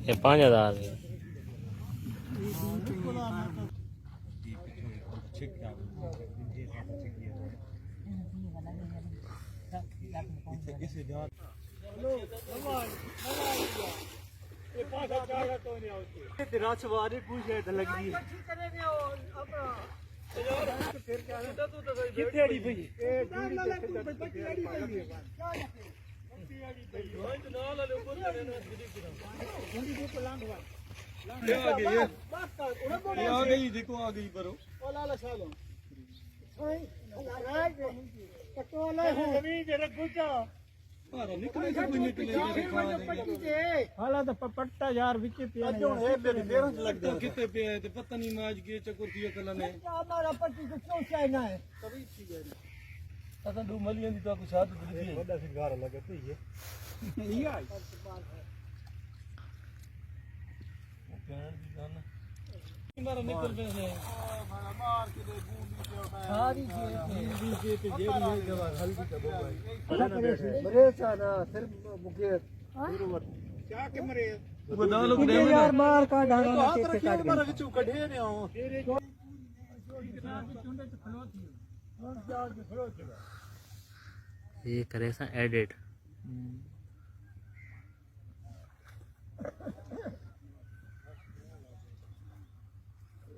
ये 5000 है। आ गई देखो आ गई बरो निकले हालात पट्टा यार विच पिया कितने पे पता नहीं माज के चक्कर किया कल ने हमारा पट्टी को क्यों चाहना है तभी ठीक है असा दो मलियां दी तो कुछ हाथ दी है बड़ा सिंगार लगे तो ये आई मारा निकल पे से मार के दे बूंदी पे सारी जे पे जेरी है दवा हल्दी का बोल मरे ना सिर्फ मुके क्या के मरे बता लो दे यार मार का डाला तो हाथ रखियो मारा विचू कढे ने हो ये करे सा एडिट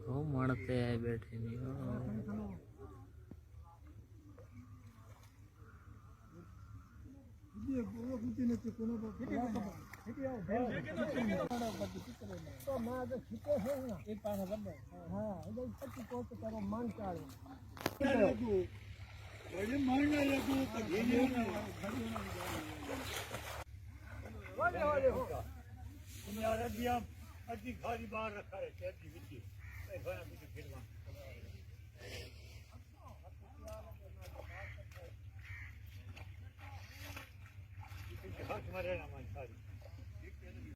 ओ मरते है बैठे नहीं हो ये वो कुछ नहीं तो कोनो तो मैं तो छिपे है ना एक पास बंद हां इधर पट्टी को तो करो मान चाले ये मारना लगो तो ये ना वाले हो यार दिया अजी खाली बाहर रखा है शहर की विच ए भाई मुझे फिरवा